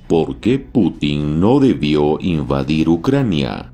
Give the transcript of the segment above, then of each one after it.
¿Por qué Putin no debió invadir Ucrania?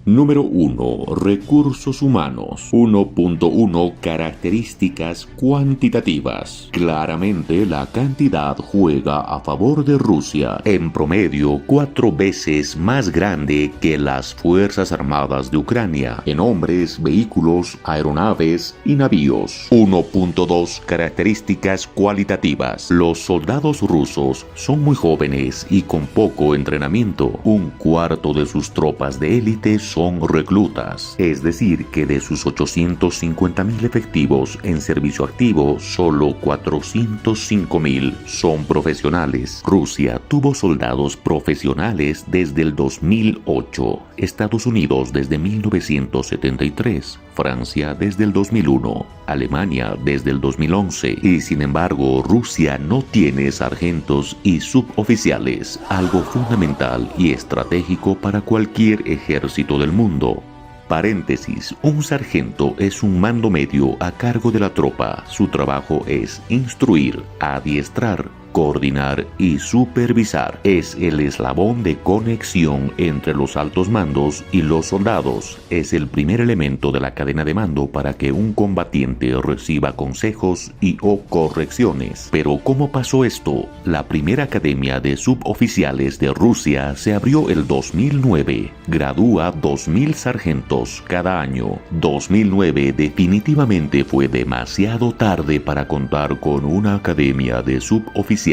Número 1. Recursos humanos. 1.1 Características cuantitativas. Claramente la cantidad juega a favor de Rusia. En promedio, 4 veces más grande que las Fuerzas Armadas de Ucrania. En hombres, vehículos, aeronaves y navíos. 1.2 Características cualitativas. Los soldados rusos son muy jóvenes y con poco entrenamiento. Un cuarto de sus tropas de élite son reclutas, es decir, que de sus 850.000 efectivos en servicio activo, solo 405.000 son profesionales. Rusia tuvo soldados profesionales desde el 2008, Estados Unidos desde 1973, Francia desde el 2001, Alemania desde el 2011 y sin embargo Rusia no tiene sargentos y suboficiales, algo fundamental y estratégico para cualquier ejército del mundo. Paréntesis, un sargento es un mando medio a cargo de la tropa. Su trabajo es instruir, adiestrar, coordinar y supervisar. Es el eslabón de conexión entre los altos mandos y los soldados. Es el primer elemento de la cadena de mando para que un combatiente reciba consejos y o correcciones. Pero ¿cómo pasó esto? La primera academia de suboficiales de Rusia se abrió el 2009. Gradúa 2.000 sargentos cada año. 2009 definitivamente fue demasiado tarde para contar con una academia de suboficiales.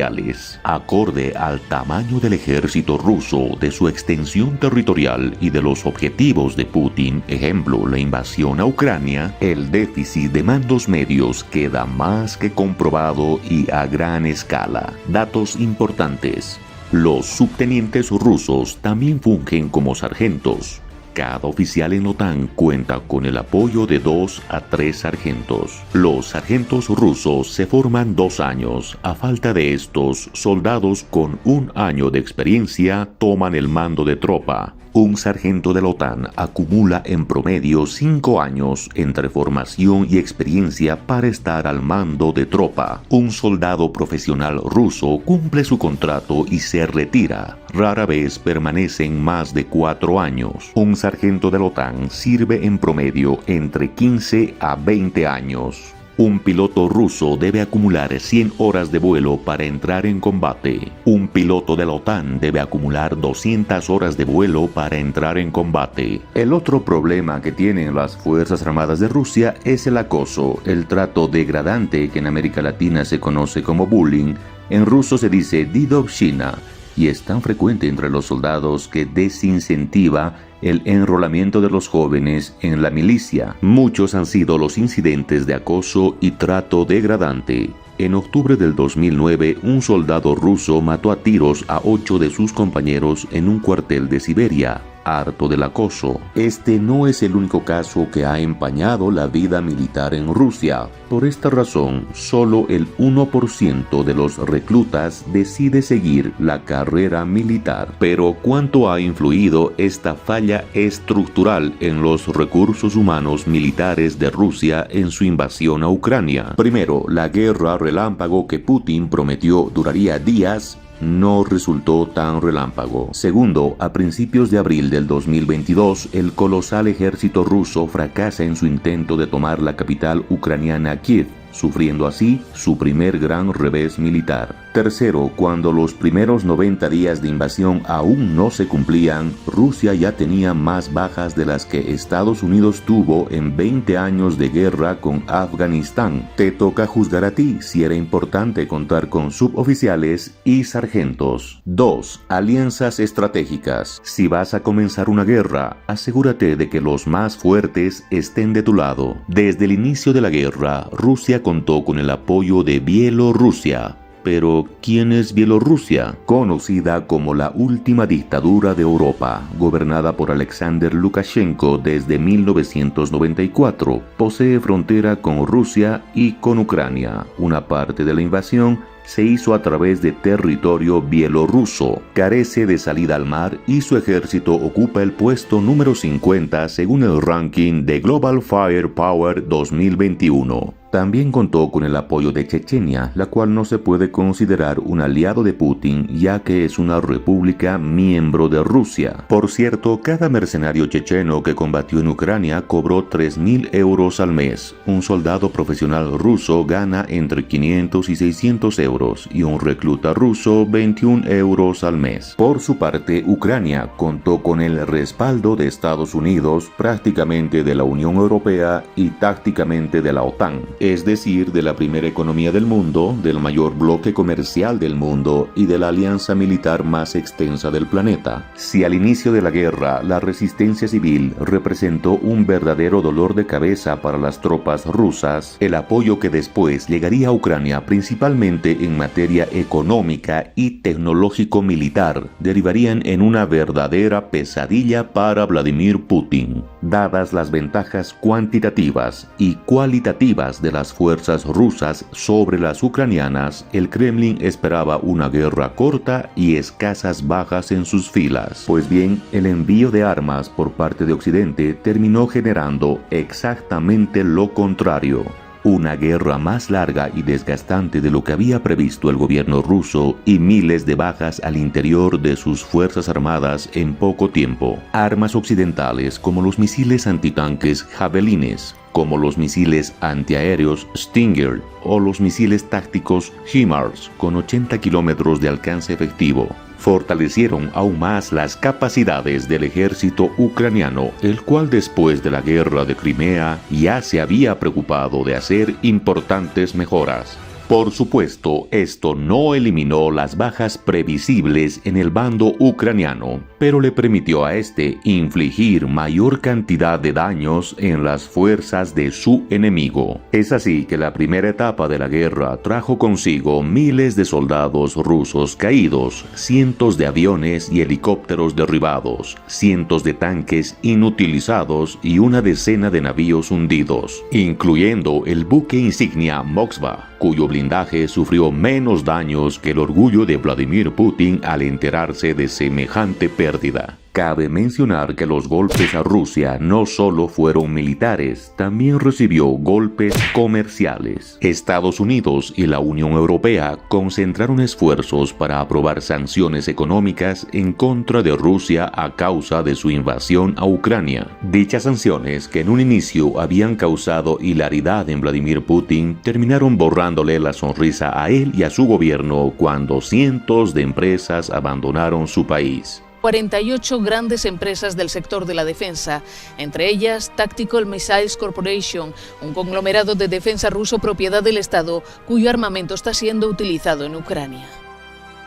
Acorde al tamaño del ejército ruso, de su extensión territorial y de los objetivos de Putin, ejemplo, la invasión a Ucrania, el déficit de mandos medios queda más que comprobado y a gran escala. Datos importantes. Los subtenientes rusos también fungen como sargentos. Cada oficial en la OTAN cuenta con el apoyo de 2 a 3 sargentos. Los sargentos rusos se forman 2 años. A falta de estos, soldados con 1 año de experiencia toman el mando de tropa. Un sargento de la OTAN acumula en promedio 5 años entre formación y experiencia para estar al mando de tropa. Un soldado profesional ruso cumple su contrato y se retira. Rara vez permanecen más de 4 años. Un sargento de la OTAN sirve en promedio entre 15 a 20 años. Un piloto ruso debe acumular 100 horas de vuelo para entrar en combate. Un piloto de la OTAN debe acumular 200 horas de vuelo para entrar en combate. El otro problema que tienen las Fuerzas Armadas de Rusia es el acoso, el trato degradante que en América Latina se conoce como bullying. En ruso se dice didovshchina y es tan frecuente entre los soldados que desincentiva el enrolamiento de los jóvenes en la milicia. Muchos han sido los incidentes de acoso y trato degradante. En octubre del 2009, un soldado ruso mató a tiros a 8 de sus compañeros en un cuartel de Siberia. Harto del acoso. Este no es el único caso que ha empañado la vida militar en Rusia. Por esta razón, solo el 1% de los reclutas decide seguir la carrera militar. Pero ¿cuánto ha influido esta falla estructural en los recursos humanos militares de Rusia en su invasión a Ucrania? Primero, la guerra relámpago que Putin prometió duraría días no resultó tan relámpago. Segundo, a principios de abril del 2022, el colosal ejército ruso fracasa en su intento de tomar la capital ucraniana Kiev, sufriendo así su primer gran revés militar. Tercero, cuando los primeros 90 días de invasión aún no se cumplían, Rusia ya tenía más bajas de las que Estados Unidos tuvo en 20 años de guerra con Afganistán. Te toca juzgar a ti si era importante contar con suboficiales y sargentos. 2. Alianzas estratégicas. Si vas a comenzar una guerra, asegúrate de que los más fuertes estén de tu lado. Desde el inicio de la guerra, Rusia contó con el apoyo de Bielorrusia. Pero, ¿quién es Bielorrusia? Conocida como la última dictadura de Europa, gobernada por Alexander Lukashenko desde 1994, posee frontera con Rusia y con Ucrania. Una parte de la invasión se hizo a través de territorio bielorruso, carece de salida al mar y su ejército ocupa el puesto número 50 según el ranking de Global Firepower 2021. también contó con el apoyo de Chechenia, la cual no se puede considerar un aliado de Putin, ya que es una república miembro de Rusia. Por cierto, cada mercenario checheno que combatió en Ucrania cobró 3.000 euros al mes. Un soldado profesional ruso gana entre 500 y 600 euros y un recluta ruso 21 euros al mes. Por su parte, Ucrania contó con el respaldo de Estados Unidos, prácticamente de la Unión Europea y tácticamente de la OTAN, es decir, de la primera economía del mundo, del mayor bloque comercial del mundo y de la alianza militar más extensa del planeta. Si al inicio de la guerra la resistencia civil representó un verdadero dolor de cabeza para las tropas rusas, el apoyo que después llegaría a Ucrania principalmente en materia económica y tecnológico-militar derivarían en una verdadera pesadilla para Vladimir Putin. Dadas las ventajas cuantitativas y cualitativas de las fuerzas rusas sobre las ucranianas, el Kremlin esperaba una guerra corta y escasas bajas en sus filas. Pues bien, el envío de armas por parte de Occidente terminó generando exactamente lo contrario. Una guerra más larga y desgastante de lo que había previsto el gobierno ruso y miles de bajas al interior de sus fuerzas armadas en poco tiempo. Armas occidentales como los misiles antitanques Javelines, como los misiles antiaéreos Stinger o los misiles tácticos HIMARS con 80 kilómetros de alcance efectivo, fortalecieron aún más las capacidades del ejército ucraniano, el cual después de la guerra de Crimea ya se había preocupado de hacer importantes mejoras. Por supuesto, esto no eliminó las bajas previsibles en el bando ucraniano, pero le permitió a este infligir mayor cantidad de daños en las fuerzas de su enemigo. Es así que la primera etapa de la guerra trajo consigo miles de soldados rusos caídos, cientos de aviones y helicópteros derribados, cientos de tanques inutilizados y una decena de navíos hundidos, incluyendo el buque insignia Moskva, cuyo blindaje sufrió menos daños que el orgullo de Vladimir Putin al enterarse de semejante pérdida. Cabe mencionar que los golpes a Rusia no solo fueron militares, también recibió golpes comerciales. Estados Unidos y la Unión Europea concentraron esfuerzos para aprobar sanciones económicas en contra de Rusia a causa de su invasión a Ucrania. Dichas sanciones, que en un inicio habían causado hilaridad en Vladimir Putin, terminaron borrándole la sonrisa a él y a su gobierno cuando cientos de empresas abandonaron su país. 48 grandes empresas del sector de la defensa, entre ellas Tactical Missiles Corporation, un conglomerado de defensa ruso propiedad del Estado, cuyo armamento está siendo utilizado en Ucrania.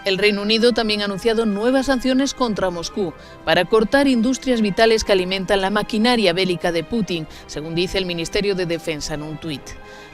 El Reino Unido también ha anunciado nuevas sanciones contra Moscú para cortar industrias vitales que alimentan la maquinaria bélica de Putin, según dice el Ministerio de Defensa en un tuit.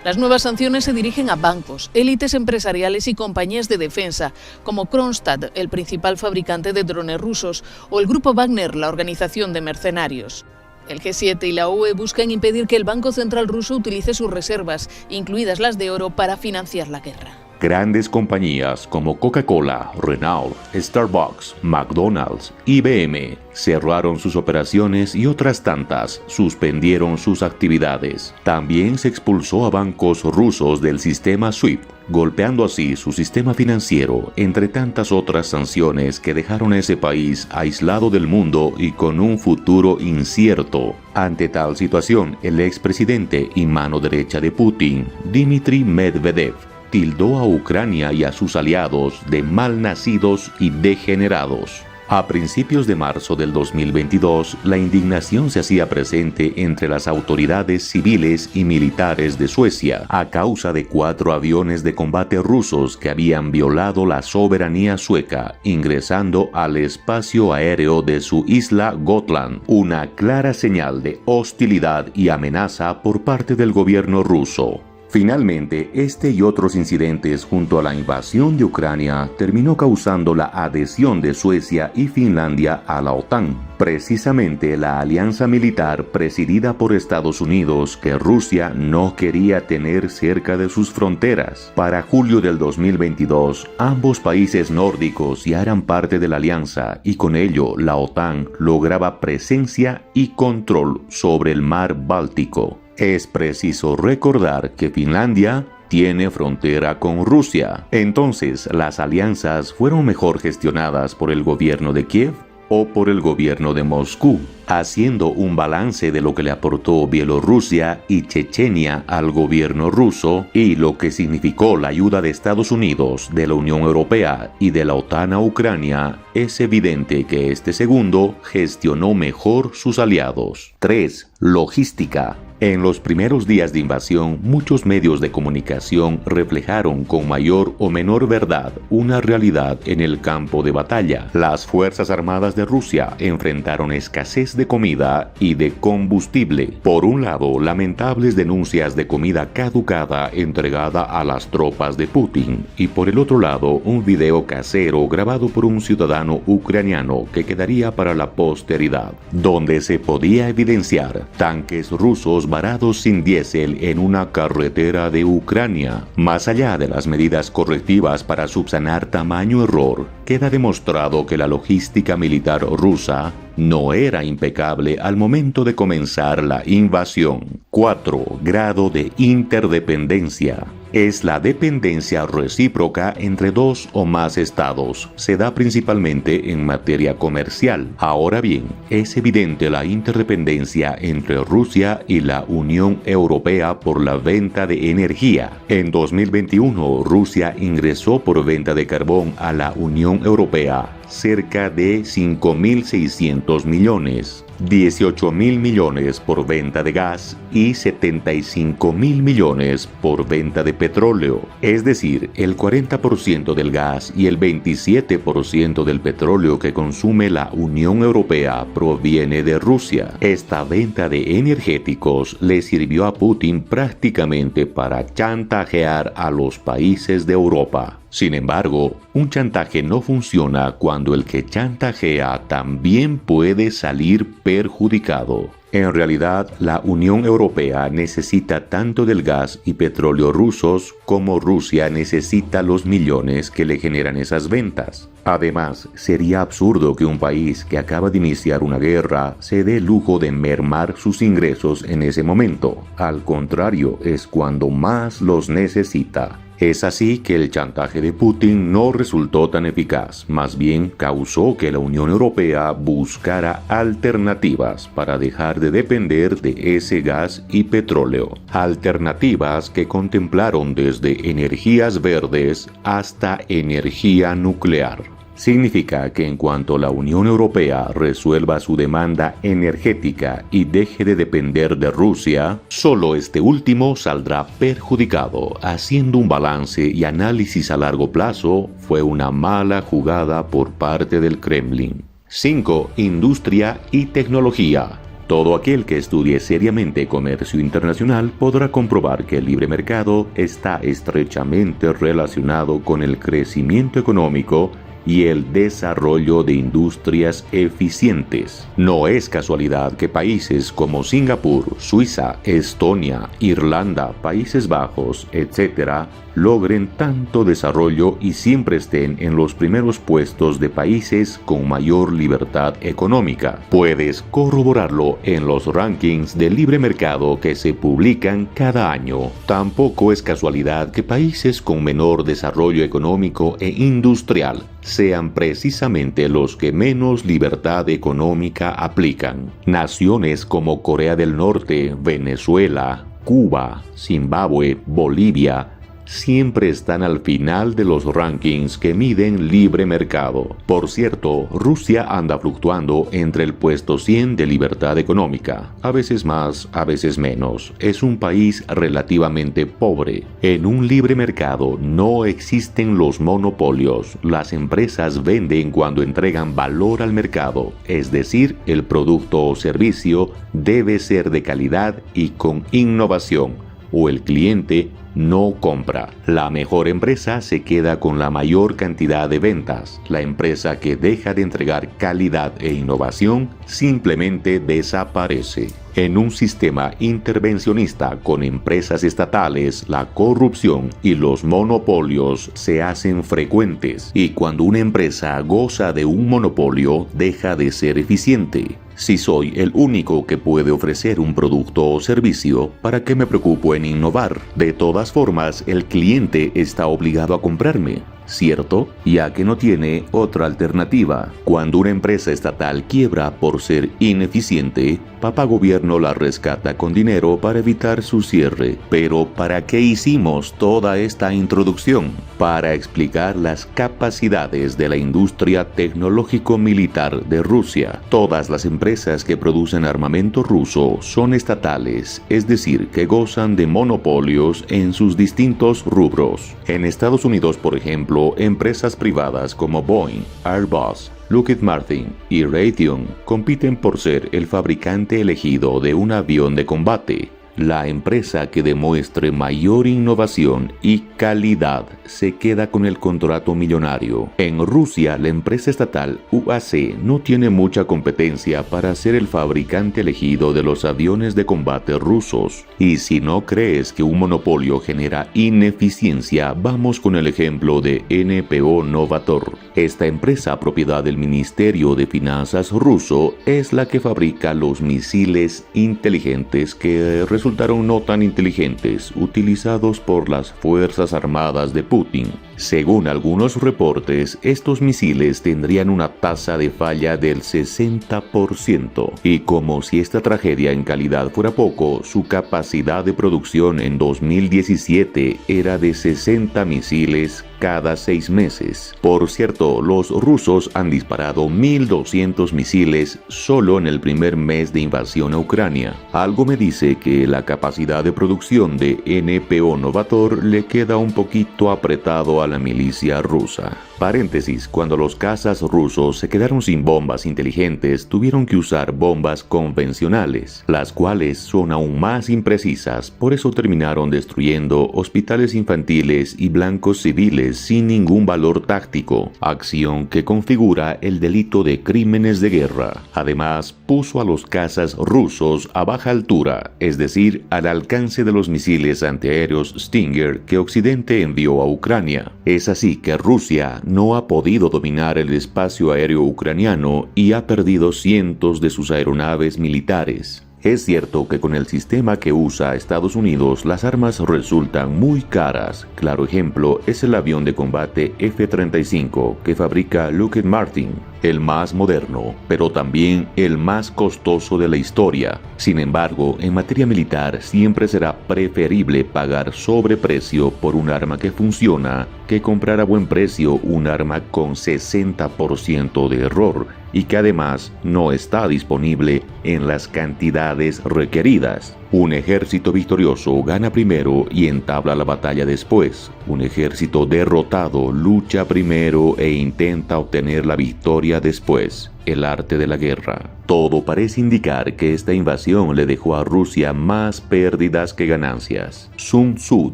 Las nuevas sanciones se dirigen a bancos, élites empresariales y compañías de defensa, como Kronstadt, el principal fabricante de drones rusos, o el grupo Wagner, la organización de mercenarios. El G7 y la UE buscan impedir que el Banco Central ruso utilice sus reservas, incluidas las de oro, para financiar la guerra. Grandes compañías como Coca-Cola, Renault, Starbucks, McDonald's, IBM cerraron sus operaciones y otras tantas suspendieron sus actividades. También se expulsó a bancos rusos del sistema SWIFT, golpeando así su sistema financiero, entre tantas otras sanciones que dejaron a ese país aislado del mundo y con un futuro incierto. Ante tal situación, el expresidente y mano derecha de Putin, Dmitry Medvedev, tildó a Ucrania y a sus aliados de malnacidos y degenerados. A principios de marzo del 2022, la indignación se hacía presente entre las autoridades civiles y militares de Suecia a causa de 4 aviones de combate rusos que habían violado la soberanía sueca, ingresando al espacio aéreo de su isla Gotland, una clara señal de hostilidad y amenaza por parte del gobierno ruso. Finalmente, este y otros incidentes junto a la invasión de Ucrania terminó causando la adhesión de Suecia y Finlandia a la OTAN, precisamente la alianza militar presidida por Estados Unidos que Rusia no quería tener cerca de sus fronteras. Para julio del 2022, ambos países nórdicos ya eran parte de la alianza y con ello la OTAN lograba presencia y control sobre el mar Báltico. Es preciso recordar que Finlandia tiene frontera con Rusia. Entonces, ¿las alianzas fueron mejor gestionadas por el gobierno de Kiev o por el gobierno de Moscú? Haciendo un balance de lo que le aportó Bielorrusia y Chechenia al gobierno ruso y lo que significó la ayuda de Estados Unidos, de la Unión Europea y de la OTAN a Ucrania, es evidente que este segundo gestionó mejor sus aliados. 3. Logística. En los primeros días de invasión, muchos medios de comunicación reflejaron con mayor o menor verdad una realidad en el campo de batalla. Las Fuerzas Armadas de Rusia enfrentaron escasez de comida y de combustible. Por un lado, lamentables denuncias de comida caducada entregada a las tropas de Putin, y por el otro lado, un video casero grabado por un ciudadano ucraniano que quedaría para la posteridad, donde se podía evidenciar tanques rusos varados sin diésel en una carretera de Ucrania. Más allá de las medidas correctivas para subsanar tamaño error, queda demostrado que la logística militar rusa no era impecable al momento de comenzar la invasión. 4. Grado de interdependencia. Es la dependencia recíproca entre dos o más estados. Se da principalmente en materia comercial. Ahora bien, es evidente la interdependencia entre Rusia y la Unión Europea por la venta de energía. En 2021, Rusia ingresó por venta de carbón a la Unión Europea cerca de 5.600 millones, 18.000 millones por venta de gas y 75.000 millones por venta de petróleo. Es decir, el 40% del gas y el 27% del petróleo que consume la Unión Europea proviene de Rusia. Esta venta de energéticos le sirvió a Putin prácticamente para chantajear a los países de Europa. Sin embargo, un chantaje no funciona cuando el que chantajea también puede salir perjudicado. En realidad, la Unión Europea necesita tanto del gas y petróleo rusos como Rusia necesita los millones que le generan esas ventas. Además, sería absurdo que un país que acaba de iniciar una guerra se dé el lujo de mermar sus ingresos en ese momento. Al contrario, es cuando más los necesita. Es así que el chantaje de Putin no resultó tan eficaz, más bien causó que la Unión Europea buscara alternativas para dejar de depender de ese gas y petróleo. Alternativas que contemplaron desde energías verdes hasta energía nuclear. Significa que en cuanto la Unión Europea resuelva su demanda energética y deje de depender de Rusia, solo este último saldrá perjudicado. Haciendo un balance y análisis a largo plazo, fue una mala jugada por parte del Kremlin. 5. Industria y tecnología. Todo aquel que estudie seriamente comercio internacional podrá comprobar que el libre mercado está estrechamente relacionado con el crecimiento económico y el desarrollo de industrias eficientes. No es casualidad que países como Singapur, Suiza, Estonia, Irlanda, Países Bajos, etc., logren tanto desarrollo y siempre estén en los primeros puestos de países con mayor libertad económica. Puedes corroborarlo en los rankings de libre mercado que se publican cada año. Tampoco es casualidad que países con menor desarrollo económico e industrial sean precisamente los que menos libertad económica aplican. Naciones como Corea del Norte, Venezuela, Cuba, Zimbabue, Bolivia, siempre están al final de los rankings que miden libre mercado. Por cierto, Rusia anda fluctuando entre el puesto 100 de libertad económica, a veces más, a veces menos. Es un país relativamente pobre. En un libre mercado no existen los monopolios. Las empresas venden cuando entregan valor al mercado, es decir, el producto o servicio debe ser de calidad y con innovación, o el cliente no compra. La mejor empresa se queda con la mayor cantidad de ventas. La empresa que deja de entregar calidad e innovación simplemente desaparece. En un sistema intervencionista con empresas estatales, la corrupción y los monopolios se hacen frecuentes, y cuando una empresa goza de un monopolio, deja de ser eficiente. Si soy el único que puede ofrecer un producto o servicio, ¿para qué me preocupo en innovar? De todas formas, el cliente está obligado a comprarme, ¿cierto? Ya que no tiene otra alternativa. Cuando una empresa estatal quiebra por ser ineficiente, papá gobierno la rescata con dinero para evitar su cierre. Pero ¿para qué hicimos toda esta introducción? Para explicar las capacidades de la industria tecnológico-militar de Rusia. Todas las empresas que producen armamento ruso son estatales, es decir, que gozan de monopolios en sus distintos rubros. En Estados Unidos, por ejemplo, empresas privadas como Boeing, Airbus, Lockheed Martin y Raytheon compiten por ser el fabricante elegido de un avión de combate. La empresa que demuestre mayor innovación y calidad se queda con el contrato millonario. En Rusia, la empresa estatal UAC no tiene mucha competencia para ser el fabricante elegido de los aviones de combate rusos. Y si no crees que un monopolio genera ineficiencia, vamos con el ejemplo de NPO Novator. Esta empresa, propiedad del Ministerio de Finanzas ruso, es la que fabrica los misiles inteligentes que resultaron no tan inteligentes, utilizados por las Fuerzas Armadas de Putin. Según algunos reportes, estos misiles tendrían una tasa de falla del 60%. Y como si esta tragedia en calidad fuera poco, su capacidad de producción en 2017 era de 60 misiles cada 6 meses. Por cierto, los rusos han disparado 1.200 misiles solo en el primer mes de invasión a Ucrania. Algo me dice que la capacidad de producción de NPO Novator le queda un poquito apretado a la milicia rusa. Paréntesis, cuando los cazas rusos se quedaron sin bombas inteligentes, tuvieron que usar bombas convencionales, las cuales son aún más imprecisas, por eso terminaron destruyendo hospitales infantiles y blancos civiles sin ningún valor táctico, acción que configura el delito de crímenes de guerra. Además, puso a los cazas rusos a baja altura, es decir, al alcance de los misiles antiaéreos Stinger que Occidente envió a Ucrania. Es así que Rusia no ha podido dominar el espacio aéreo ucraniano y ha perdido cientos de sus aeronaves militares. Es cierto que con el sistema que usa Estados Unidos las armas resultan muy caras. Claro ejemplo es el avión de combate F-35 que fabrica Lockheed Martin, el más moderno, pero también el más costoso de la historia. Sin embargo, en materia militar siempre será preferible pagar sobreprecio por un arma que funciona que comprar a buen precio un arma con 60% de error y que además no está disponible en las cantidades requeridas. Un ejército victorioso gana primero y entabla la batalla después. Un ejército derrotado lucha primero e intenta obtener la victoria después. El arte de la guerra. Todo parece indicar que esta invasión le dejó a Rusia más pérdidas que ganancias. Sun Tzu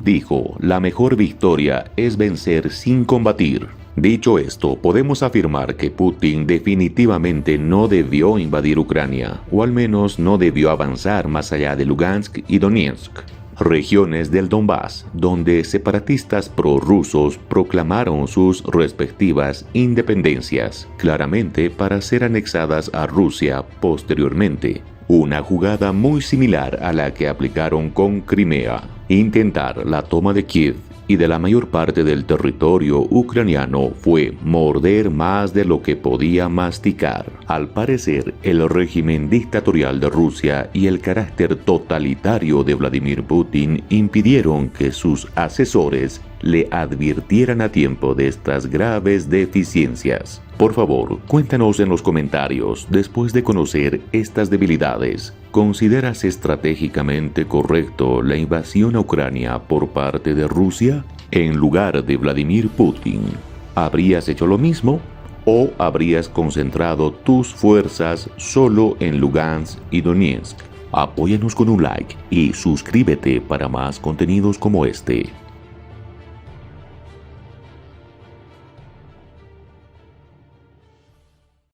dijo: la mejor victoria es vencer sin combatir. Dicho esto, podemos afirmar que Putin definitivamente no debió invadir Ucrania, o al menos no debió avanzar más allá de Lugansk y Donetsk, regiones del Donbass, donde separatistas prorrusos proclamaron sus respectivas independencias, claramente para ser anexadas a Rusia posteriormente. Una jugada muy similar a la que aplicaron con Crimea. Intentar la toma de Kiev y de la mayor parte del territorio ucraniano fue morder más de lo que podía masticar. Al parecer, el régimen dictatorial de Rusia y el carácter totalitario de Vladimir Putin impidieron que sus asesores le advirtieran a tiempo de estas graves deficiencias. Por favor, cuéntanos en los comentarios, después de conocer estas debilidades, ¿consideras estratégicamente correcto la invasión a Ucrania por parte de Rusia? En lugar de Vladimir Putin, ¿habrías hecho lo mismo? ¿O habrías concentrado tus fuerzas solo en Lugansk y Donetsk? Apóyanos con un like y suscríbete para más contenidos como este.